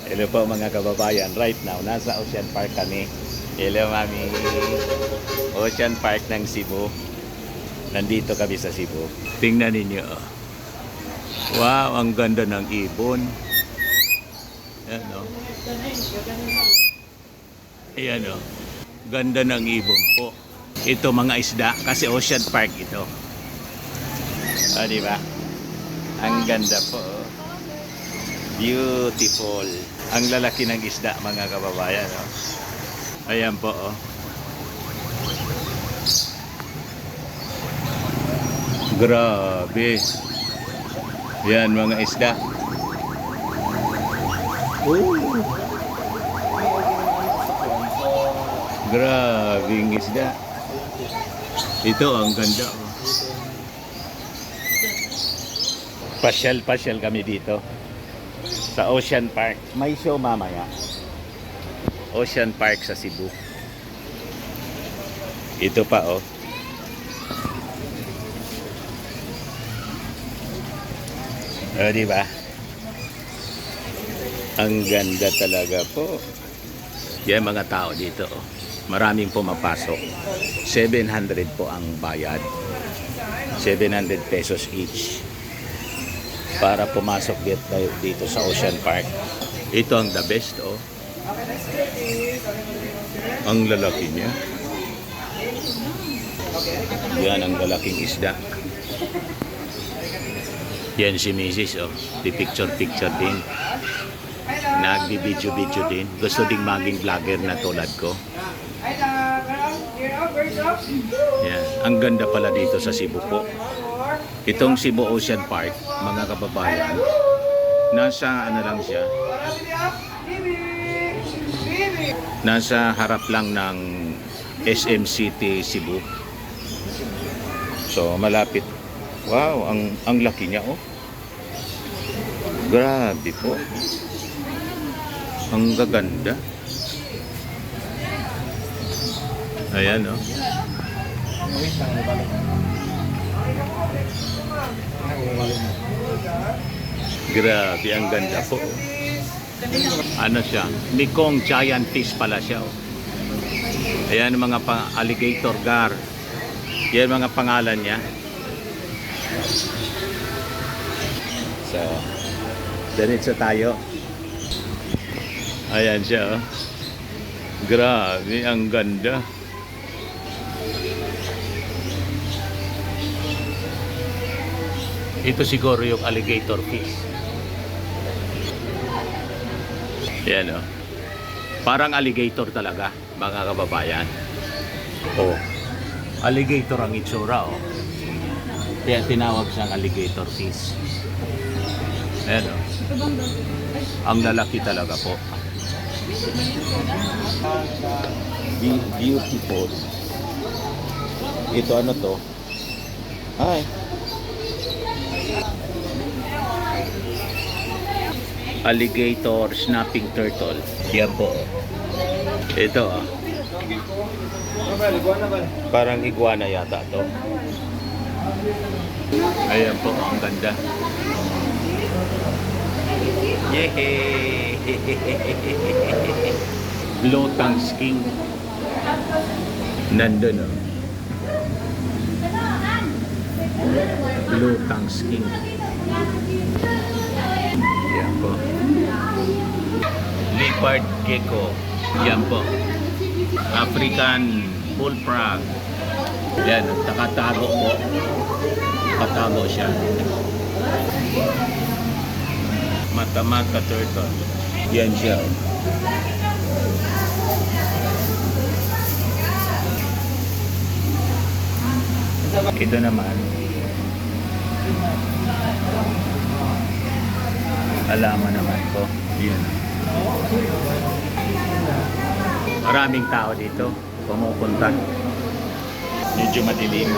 Hello po mga kababayan. Right now, nasa Ocean Park kami. Hello mami. Ocean Park ng Cebu. Nandito kami sa Cebu. Tingnan ninyo. Oh. Wow, ang ganda ng ibon. Ayan o. Ayan o. Ganda ng ibon po. Ito mga isda kasi Ocean Park ito. O, diba? Ang ganda po. Beautiful. Ang lalaki ng isda mga kababayan. Oh. Ayan po. Oh. Grabe. Yan mga isda. Grabing isda. Ito ang ganda. Oh. Pasyal-pasyal kami dito sa Ocean Park. May show mamaya. Ocean Park sa Cebu. Ito pa oh. O, diba? Ang ganda talaga po. Yan mga tao dito oh. Maraming pumapasok. 700 po ang bayad. 700 pesos each. Para pumasok dito sa Ocean Park. Ito ang the best oh. Ang lalaki niya. Yan ang lalaking isda. Yan si Mrs. oh. Di picture din. Nagbi-video din. Gusto ding maging vlogger na tulad ko. Yan. Ang ganda pala dito sa Cebu po. Itong Cebu Ocean Park, mga kababayan, nasa ano lang siya, nasa harap lang ng SM City Cebu. So malapit. Wow, ang laki niya oh. Grabe po. Ang gaganda. Ayan oh. Grabe, ang ganda po. Ano siya? Mekong giant fish pala siya. Oh. Ayan mga alligator gar. Yan mga pangalan niya. So, diretso tayo. Ayan siya. Oh. Grabe, ang ganda. Ito siguro yung alligator fish. Yan o. Parang alligator talaga, mga kababayan. Oh. Alligator ang itsura o. Kaya tinawag siyang alligator fish. Yan o. Ang lalaki talaga po. Beautiful. Ito ano to? Hi. Alligator snapping turtle. Yan po. Ito ah. Parang iguana yata to. Ayan po, ang ganda. Yehey! Blue tongue skink. Nandun oh. Blue tongue skink. Yan po. Leopard gecko. Yan po. African bullfrog. Yan, nakatago po. Nakatago siya. Mata-mata turtle. Yan siya. Ito naman. Alaman naman ko. Yan. Maraming tao dito pumupunta. Medyo madilim.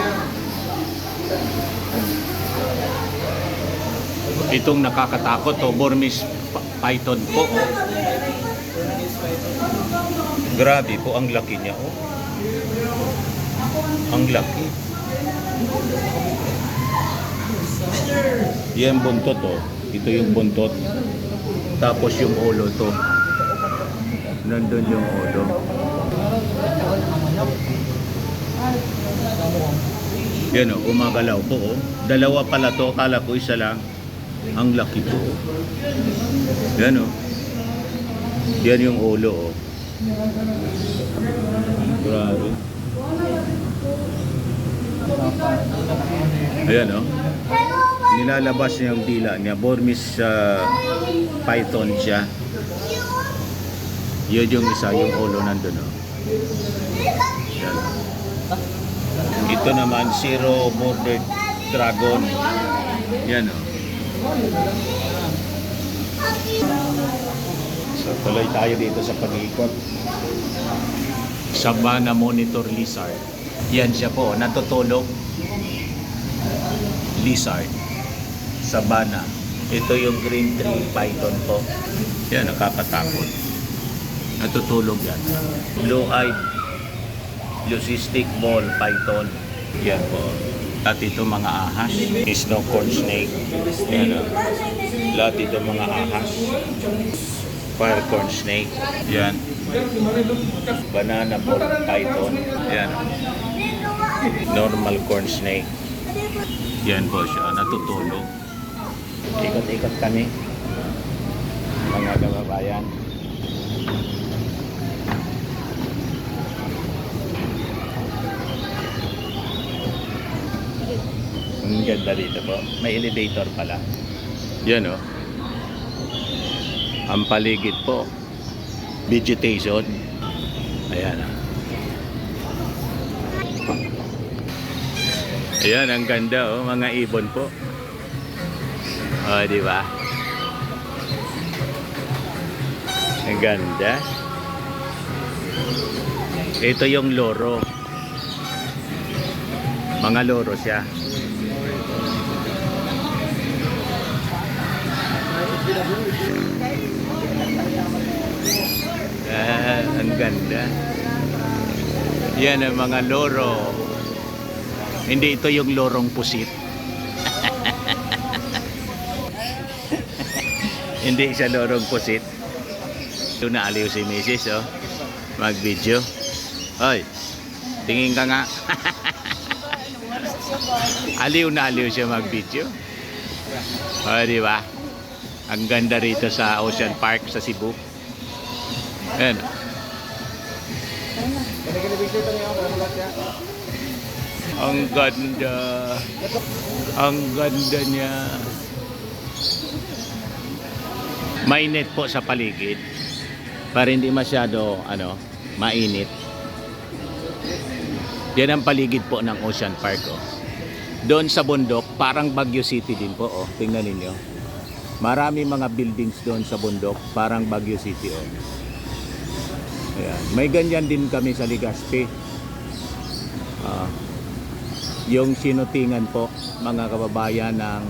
Itong nakakatakot to, Burmese python po. Oh. Grabe po, ang laki niya. Oh. Ang laki. Yan buntot oh. Ito yung buntot. Tapos yung ulo to. Nandun yung ulo. Yan o, gumagalaw po o. Dalawa pala to, akala ko isa lang. Ang laki po. Yan o. Yan yung ulo o. Grabe. Ayan o. Nilalabas niya yung dila niya. Burmese python siya. Yun yung isa, yung ulo nandun o. Yan. Ito naman, zero bordered dragon. Yan o. So tuloy tayo dito sa pag-iikot. Savannah monitor lizard. Yan siya po, natutulog. Lizard. Savannah. Ito yung green tree python po. Yan, nakakatakot. Natutulog yan. Blue-eyed leucistic ball python. Yan po. At ito mga ahas. Snow corn snake. Yan o. Lahat ito mga ahas. Fire corn snake. Yan. Banana ball python. Yan. Normal corn snake. Yan po siya. Natutulog. Ikot-ikot kami. Mga kababayan. Ang ganda dito po. May elevator pala. Yan o. Ang paligid po. Vegetation. Ayan o. Ayan, ang ganda o. Mga ibon po. O, di ba? Ang ganda. Ito yung loro. Mga loro siya. Ang ganda. Yan ang mga loro. Hindi ito yung lorong pusit. Hindi siya lorong pusit. Ito na aliw si Mrs. Oh. Mag-video. Hoy, tingin ka nga. Aliw na aliw siya mag-video. O, di ba? Ang ganda rito sa Ocean Park sa Cebu. Ayan. Ang ganda. Ang ganda niya. Mainit po sa paligid. Para hindi masyado mainit. Yan ang paligid po ng Ocean Park. Oh. Doon sa bundok, parang Baguio City din po. Oh. Tingnan ninyo. Marami mga buildings doon sa bundok, parang Baguio City. Oh. Ayan. May ganyan din kami sa Legazpi. Yung sinutingan po, mga kababayan ng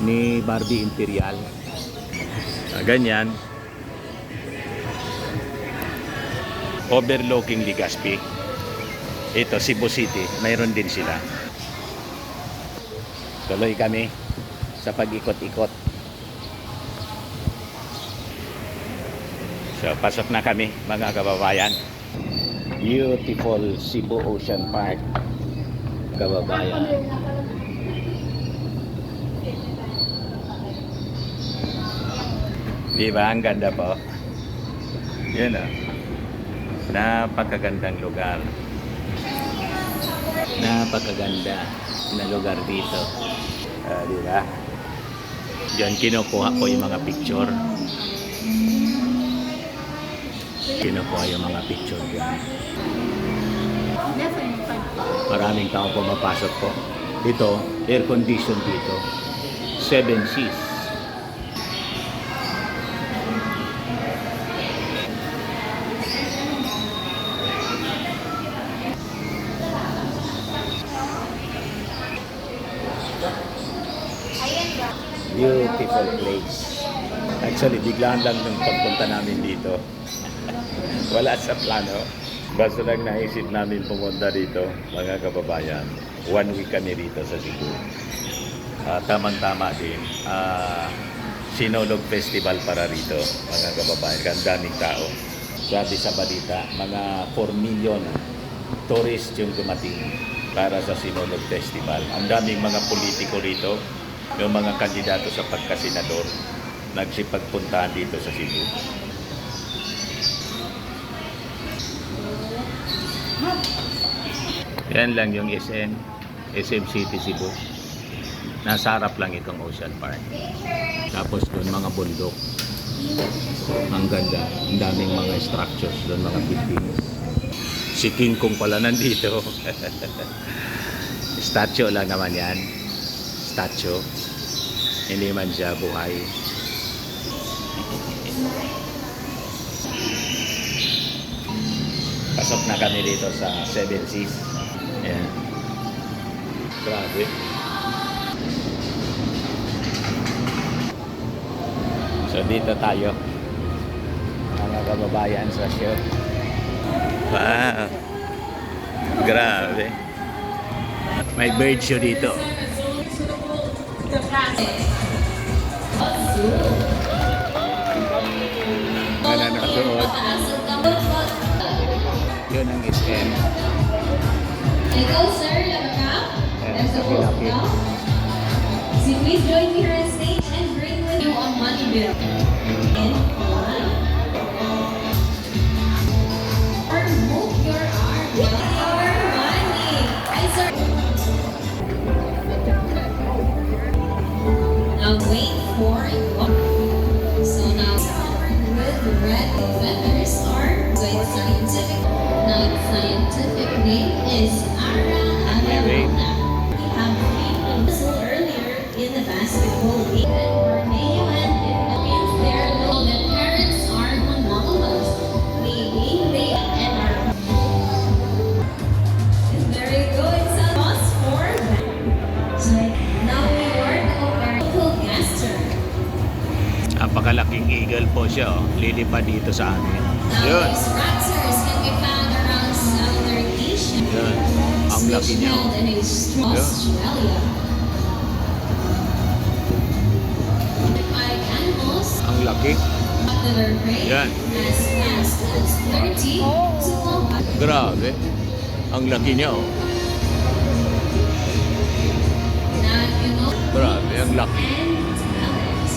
ni Barbie Imperial. Ganyan. Overlooking Legazpi. Ito, Cebu City. Mayroon din sila. Tuloy kami sa pag-ikot-ikot. So, pasok na kami, mga kababayan. Beautiful Cebu Ocean Park. Kababayan. Diba? Ang ganda po. Yun o. Napakagandang lugar. Napakaganda na lugar dito. Diba? Diyan kinukuha ko yung mga picture. Kinukuha yung mga picture dyan. Maraming tao pumapasok po. Dito, air condition dito. 7 seas. Beautiful place. Actually, biglaan lang nung pagpunta namin dito. Wala sa plano. Basta lang naisip namin pumunta dito, mga kababayan. 1 week kami rito sa Cebu. Tamang-tama din. Sinulog Festival para rito, mga kababayan. Ang daming tao. Sabi sa balita, mga 4 million tourists yung dumating para sa Sinulog Festival. Ang daming mga politiko rito, yung mga kandidato sa pagkasenador, nagsipagpuntahan dito sa Cebu. Yan lang yung SM City Cebu. Nasa harap lang itong Ocean Park. Tapos doon mga bundok. Ang ganda. Ang daming mga structures doon, mga buildings. Si King Kong pala nandito. Statue lang naman yan. Statue. Hindi man siya buhay. Pasok na kami dito sa Seven Seas. Ayan. Grabe. So dito tayo. Mga kababayan sa show. Wow. Grabe. May bird show dito. Wala nakasuot. Yun ang SM. Ego, sir, Labaka. Ayan, laki-laki. So please join me here on stage and bring with you on money bill. And one. Or move your arm. Our money. And sir. Now wait for it. So now covered with red feathers are so it's scientific. Now its scientific name is Ara Alamona. We have three people earlier in the basketball league. And Borneo and Philippines, their little the parents are monogamous, meaning they and are. And there you go. It's a loss for them. So now we work over local gaster. Napakalaking eagle po siya. Oh. Lilipad dito sa amin. Now Yun. these raptors can be found around Southern Asia. Yun. Ang laki niya. Oh. In Australia. Five animals Ang laki. that are great Yan. as fast as 30 to 100. Grabe. Ang laki niya. Oh. Now you know Grabe. Ang laki. and talent.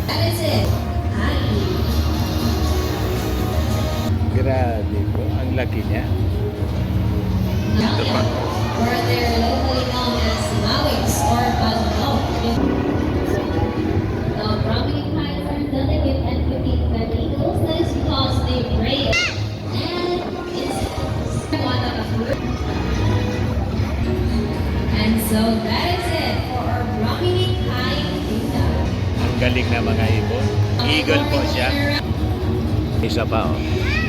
That is it. Happy. Grabe po. Ang laki niya. Ito pa. Or they're locally known as Mawis or Badlaw. Now, Brahminic kinds are delicate and petite than eagles. That is because they prey and insects. One of a fruit. And so that is it for our Brahminic kind kingdom. Ang galing na mga ibon. Eagle po siya. Isa pa. Oh.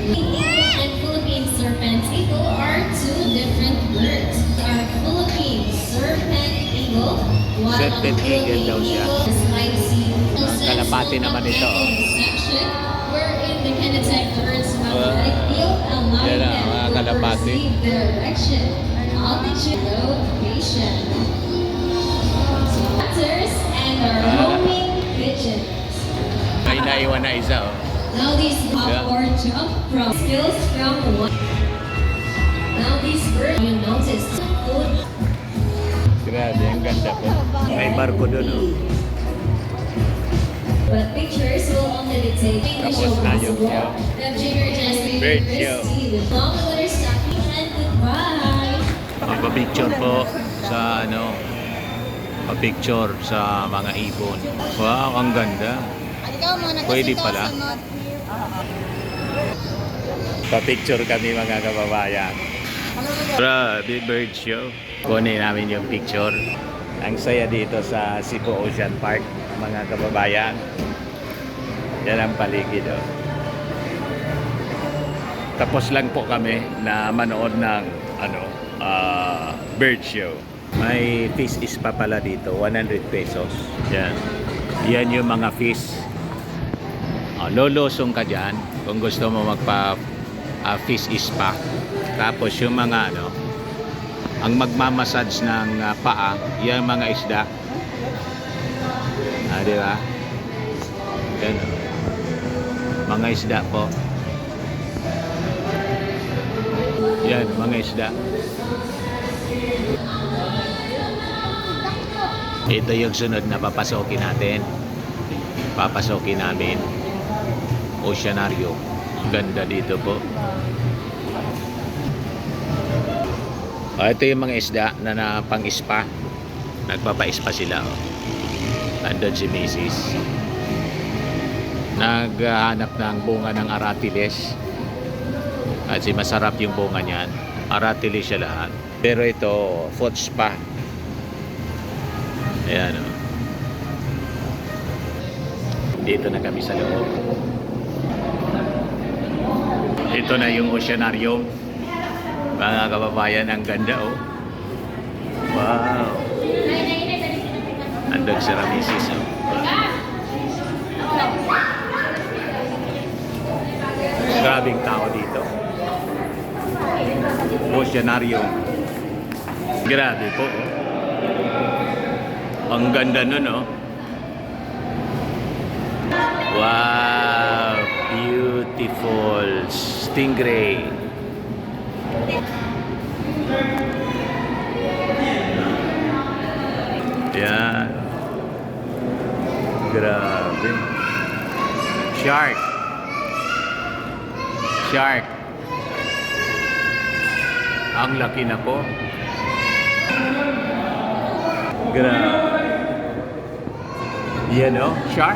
Eagle and Philippine serpent eagle are two different birds. Our Philippine serpent eagle, while Serpent ang eagle daw Philippine siya. eagle is spicy. Kalapati naman ito. Section wherein they can detect birds Wow. magnetic field, allowing Yan na, them mga to kalapati. perceive direction, altitude, location. So, raptors and our homing pigeons. May naiwan na isa. Oh. Now these hop Yeah. or jump from skills from one. Now these birds, you notice food. Grabe. Ang ganda po. May barko doon. Oh. But pictures will only be taken Tapos show na yun, possible. yeah. The Junior Jasmine Bird University with long letter stocking and goodbye. Magpa-picture po sa ano, pa-picture sa mga ibon. Wow, ang ganda. Pwede pala. Pa-picture kami mga kababayan. Grabe, bird show. Kunin namin yung picture. Ang saya dito sa Cebu Ocean Park, mga kababayan. Yan ang paligid. Oh. Tapos lang po kami na manood ng bird show. May fish is pa pala dito, 100 pesos. Yan. Yan yung mga fish. Lolusong ka dyan kung gusto mo magpa fish is pa. Tapos yung mga ang magmamassage ng paa, yung mga isda. Di ba? Yan. Mga isda po. Yan, mga isda. Ito yung sunod na papasokin natin. Papasokin namin. Oceanarium. Ganda dito po. Ito yung mga isda na pang-spa. Nagpapa-spa sila. Andun si Mrs. Naghahanap ng bunga ng aratiles. Kasi masarap yung bunga niyan. Aratiles siya lahat. Pero ito, foot spa. Ayan o. Dito na kami sa loob. Ito na yung oceanarium. Mga kababayan, ang ganda oh. Wow. Andun si Rameses oh. Grabing tao dito. Oceanarium. Grabe po oh. Ang ganda nun oh. Wow, beautiful stingray. Yan. Grabe. Shark. Shark. Ang laki na po. Grabe. Yan oh, shark.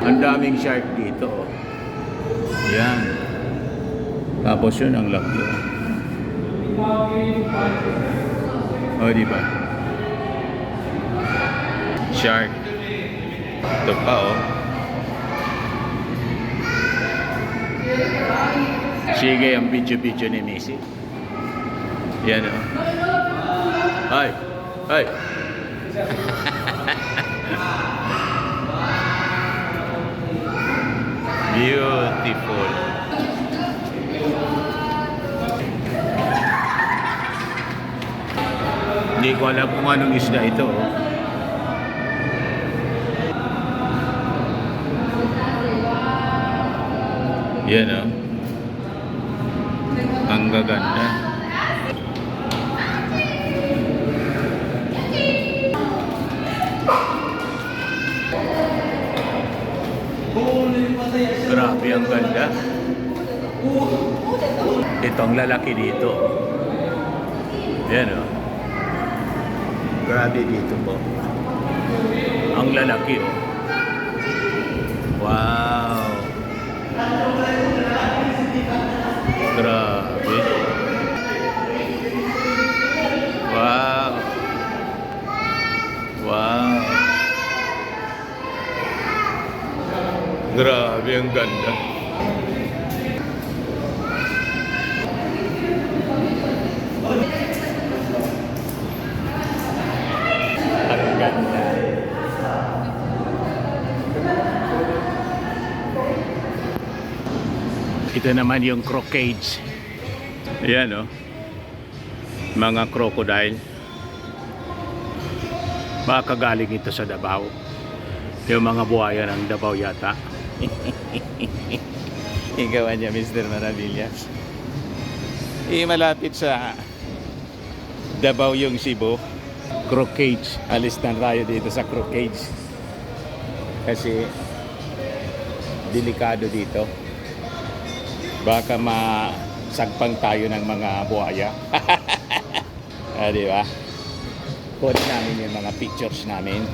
Ang daming shark dito. Yan. Tapos yun, ang laki. O, di ba? Shark. Ito pa, oh. Sige, ang video-video ni Missy. Yan, oh. Ay! Ay! Beautiful. Hindi ko alam kung anong isda ito. Oh. Yan oh. Ang gaganda. Grabe ang ganda. Itong lalaki dito. Yan o. Grabe dito po. Ang lalaki o. Wow. Grabe. Wow. Wow. Grabe ang ganda. Ang ganda. Ito naman yung croquets. Ayan o. Mga crocodile. Baka galing ito sa Davao. Yung mga buhaya ng Davao yata. Igawa niya Mr. Maravillas. Malapit sa Davao yung Cebu. Croquets. Alis na tayo dito sa croquets. Kasi delikado dito. Baka masagpang tayo ng mga buhaya. Di ba? Kunin namin yung mga pictures namin.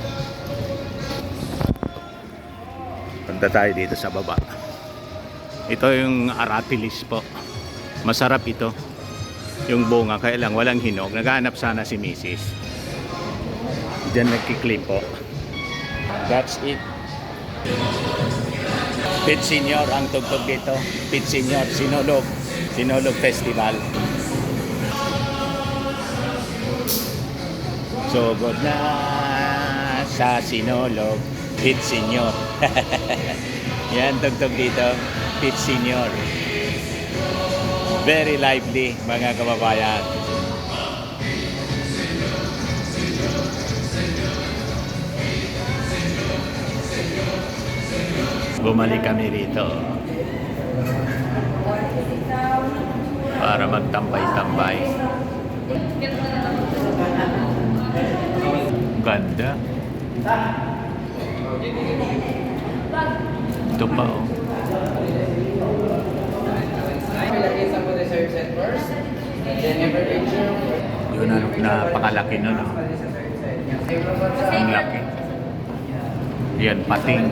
Punta tayo dito sa baba. Ito yung aratilis po. Masarap ito. Yung bunga, kaya lang walang hinog. Naghahanap sana si Mrs. Diyan nagkiklip po. That's it. Pit Senior ang tugtog dito. Pit Senior, Sinulog. Sinulog Festival. So good na sa Sinulog. Pit Senior. Yan, tugtog dito. Pit Senior. Very lively, mga kababayan. Bumalik kami rito para magtambay-tambay. Ganda. Ito pa oh. Yun ano, napakalaki nun oh. Ang laki. Yan, pating.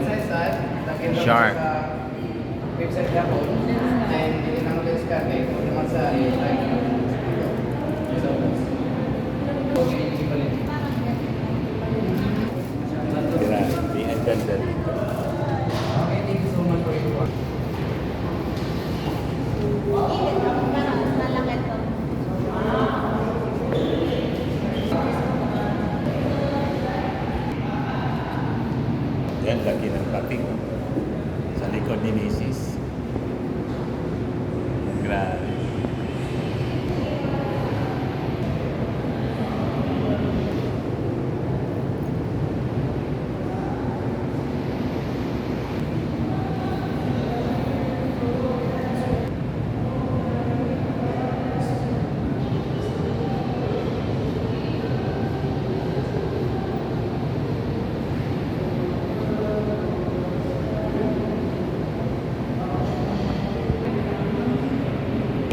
Shark. Grabe, ang ganda rito. Yan, laki ng pating oh. Sa likod ni Mrs. Grabe.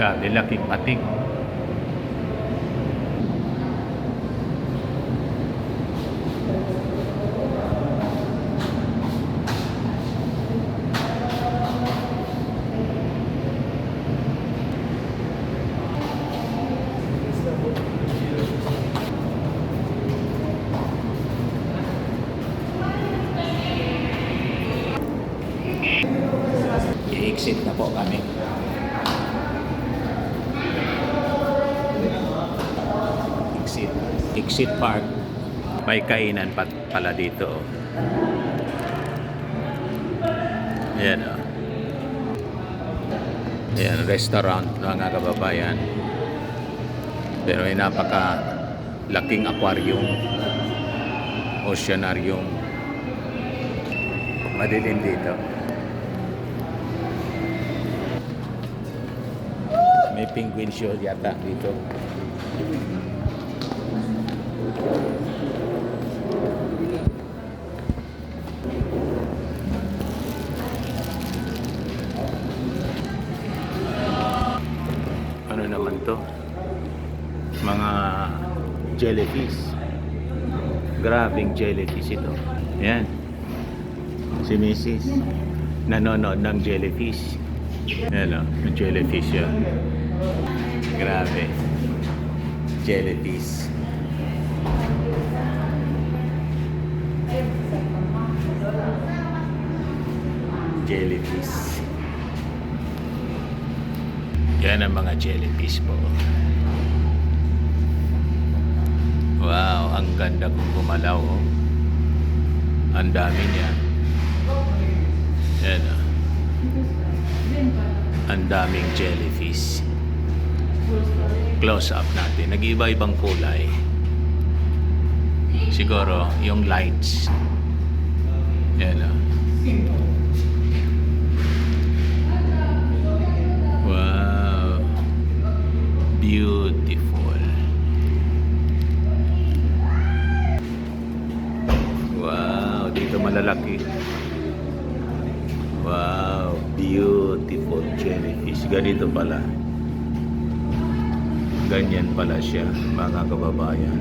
Grabe, laking pating. I-exit na po kami. Exit Park. May kainan pala dito. Oh. Ayan oh. Ayan, restaurant mga kababayan. Pero ay napaka laking aquarium. Oceanarium. Madilim dito. May penguin show yata dito. Ano naman to? Mga jellyfish. Grabing jellyfish ito. Yan. Si Mrs. nanonood ng jellyfish. Yan o, jellyfish yun. Grabe. Jellyfish. Jellyfish. Yan ang mga jellyfish po. Wow, ang ganda kung gumalaw. Oh. Ang dami niya. Yan oh. Ang daming jellyfish. Close up natin. Nag-iba-ibang kulay. Siguro yung lights. Yan oh. Wow. Beautiful. Wow, dito malalaki. Wow, beautiful jellyfish. Ganito pala. Ganyan pala siya, mga kababayan.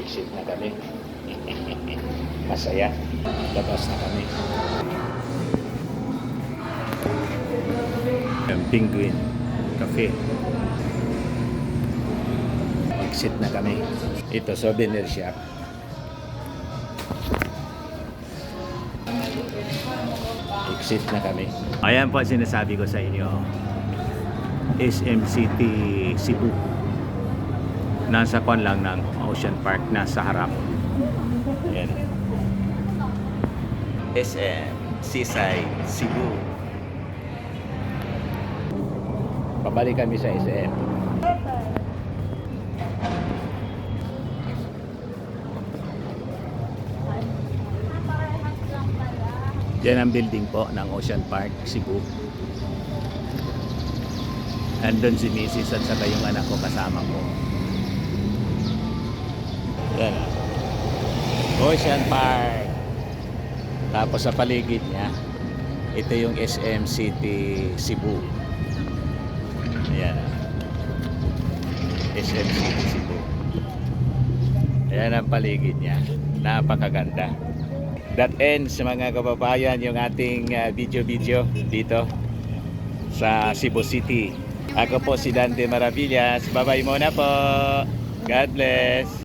Exit na kami. Masaya. Labas na kami. Yung Penguin Cafe. Exit na kami. Ito, souvenir shop. Exit na kami. Ayan po sinasabi ko sa inyo. SM City Cebu. Nasa kwan lang ng Ocean Park, nasa harap. Ayan. SM Seaside Cebu. Pabalik kami sa SM. Yan ang building po ng Ocean Park, Cebu. Andun si Mrs. at saka yung anak ko kasama ko. Yan. Ocean Park. Tapos sa paligid niya, ito yung SM City Cebu. Ayan. SM City Cebu. Ayan ang paligid niya. Napakaganda. That ends, mga kababayan, yung ating video-video dito sa Cebu City. Ako po si Dante Maravillas. Bye-bye muna po. God bless.